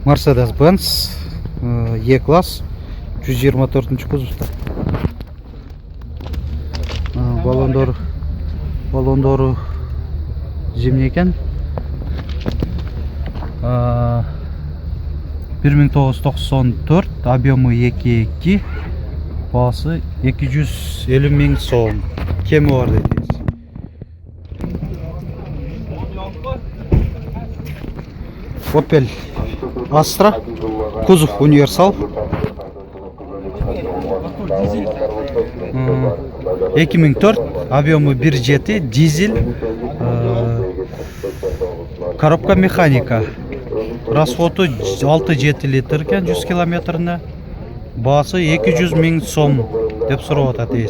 Mercedes-Benz E-класс 124 кузовта. Балондору зимний екен. 1994, объемы 2.2, бағасы 250 мың сом. Кемі бар дейсіз. Opel Astra, кузов универсал. 2004, объемы 1.7, дизель, коробка механика. Расходы 6-7 литр екен 100 километріне. Бағасы 200 мың сом деп сұрап атады.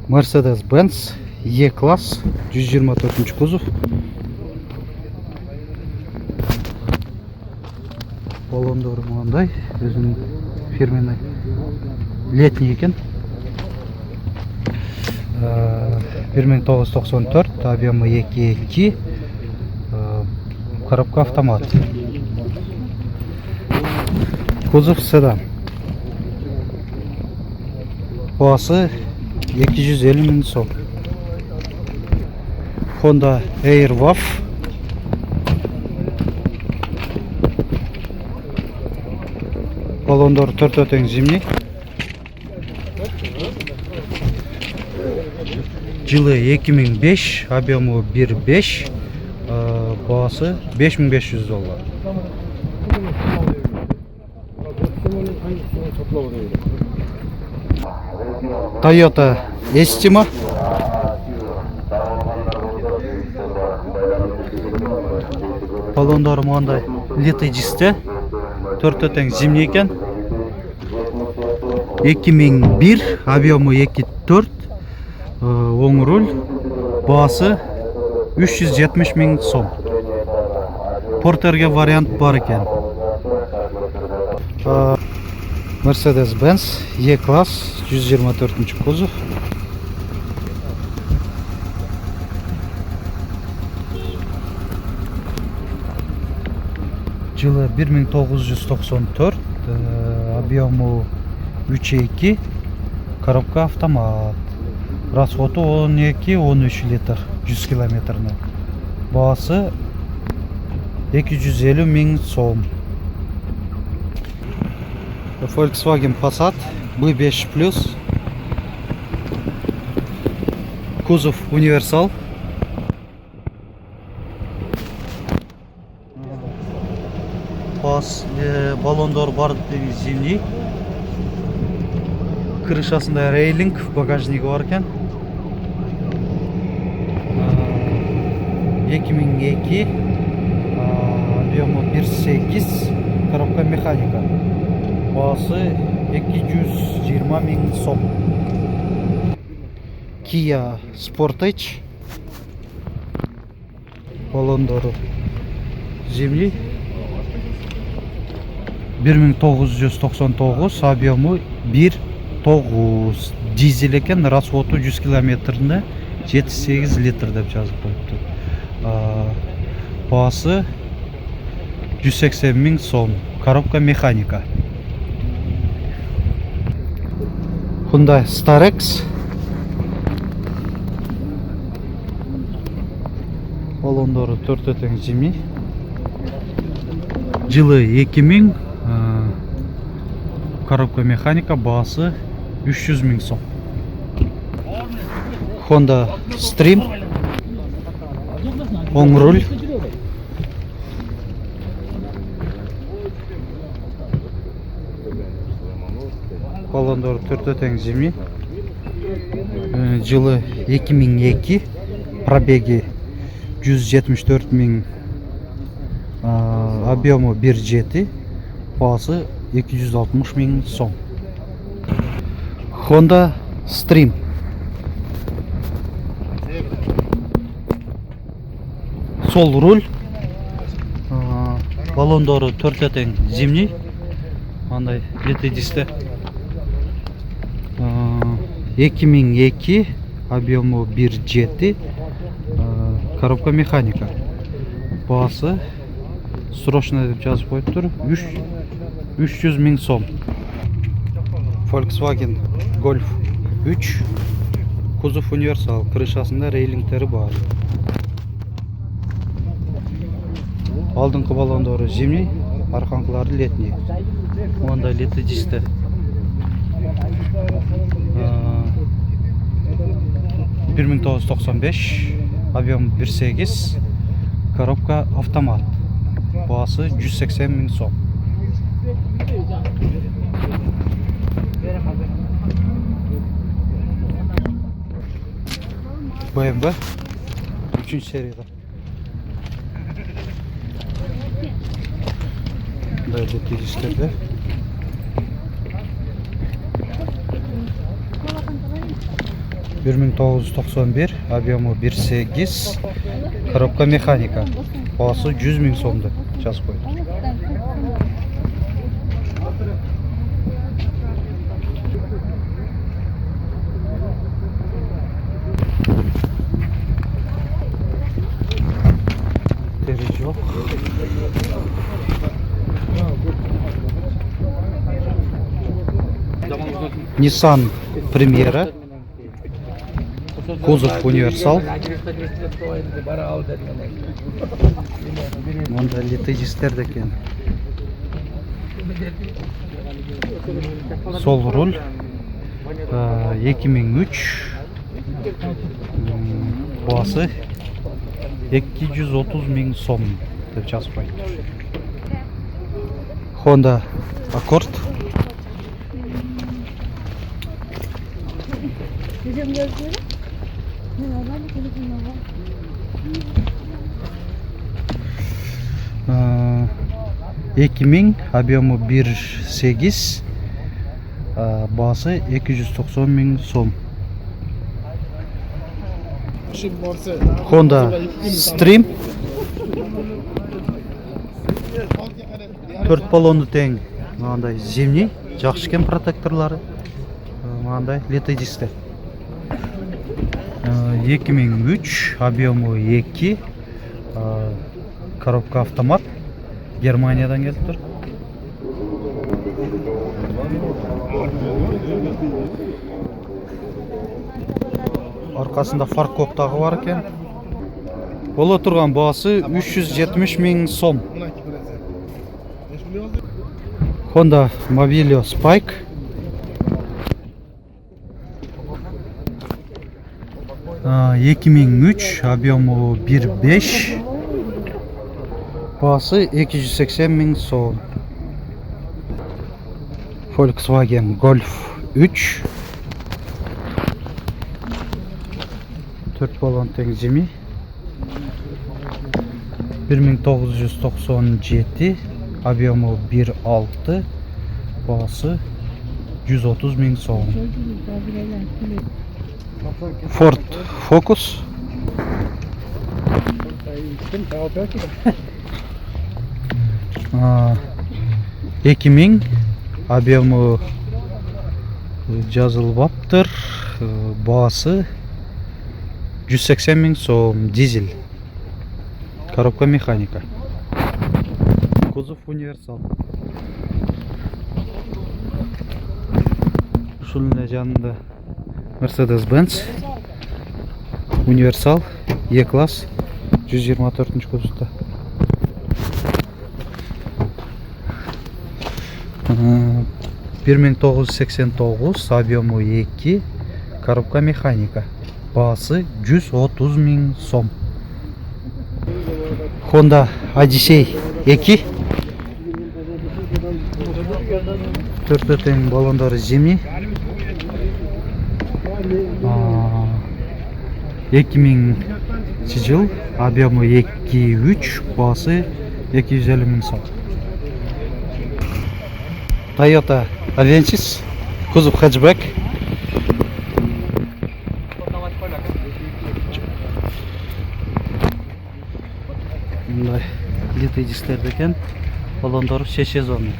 Mercedes-Benz E-класс 124 кузов. Балондоры мынандай, өзінің фирменный летний екен. 1994, объемы 2.2, коробка автомат. Кузов седан. Бағасы 250 мың сом. Honda Airwaf. Балондор 4 зимний. Жылы 2005, объемы 1.5, бағасы $5500. Toyota Estima. Балондоры мынандай литый дисте, 4 зимний екен. 2001, объемы 2.4, оң руль, бағасы 370 мың сом. Портерге вариант бар екен. Mercedes-Benz E-класс 124 кузов. Жылы 1994, объемы 3.2, коробка автомат. Расходы 12-13 литр 100 километріне. Бағасы 250 мың сом. Volkswagen Passat B5 Plus. Кузов универсал. Балондор бар зимний. Крышасында рейлинг, багажнигі бар екен. 2002, объемы 1.8, коробка механика. Бағасы 220 мың сом. Kia Sportage. Балондоры зимний. 1999, объемы 1.9, дизель екен, расходы 100 километріне 7-8 литр деп жазып қойыпты. Бағасы 180 мың сом. Коробка механика. Hyundai Starex. Балондоры 4 зимний. Жылы 2000, коробка механика, бағасы 300 мың сом. Honda Stream. Оң руль. Балондоры 4 зимний. Жылы 2002, пробеги 174 мың, объемы 1.7, бағасы 260 мың сом. Honda Stream. Сол руль. Балондоры 4 зимний. Андай летый дисте. 2002, объемы 1.7, коробка механика. Бағасы Срочно деп жазып қойып тұр. 300 мың сом. Volkswagen Golf 3. Кузов универсал. Крышасында рейлингтері бар. Алдыңғы баллондары зимний, арқаңғылары летний. Онда леті дисті. Bir 1995, объем 1.8, коробка автомат. Бағасы 180 мың сом. BMW 3. seriyada. Böyle tezisleri. Bir 1991, объемы 1.8, коробка механика. Бағасы 100 мың сомды жазып қойды. Teri жоқ. Nissan Primera. Кузов универсал. Онда летежистер екен. Сол руль. 2003. Бағасы 230 мың сом деп жазып қойды. Honda Accord. Ekiming объемы 1.8, бағасы 290 мың сом. Honda Stream 4 баллонды тең, мынандай зимний, жақсы екен протекторлары, мынандай летедистер. 2003, объемы 2, коробка автомат, Германиядан келіп тұр. Арқасында фаркоп тағы бар екен. Бола тұрған бағасы 370 мың сом. Honda Mobilio Spike. А, 2003, объемы 1.5. Бағасы 280 мың сом. Volkswagen Golf 3. 4 баллон тең зимний. 1997, объемы 1.6, бағасы 130 мың сом. Ford Focus. Ekiming, объемы жазылып аптыр, бағасы 180 мың сом, дизель, коробка механика, кузов универсал. Шулыны жанында Mercedes-Benz универсал E-класс 124 кузовта. 1989, объемы 2, коробка механика, бағасы 130 мың сом. Honda Odyssey 2. 4 тең баллондары зимний. 2000 жыл, объемы 2.3, бағасы 250 мың сом. Toyota Avensis, кузов хэтчбэк. Мындай летедистер екен, баллондары сезонный.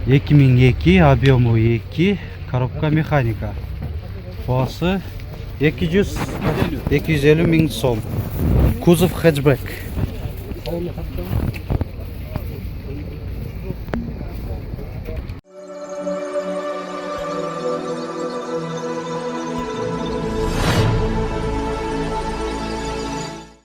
2002, объемы 2, коробка механика, бағасы 250 мың сом. Кузов хэтчбэк. Қолына тапсырған.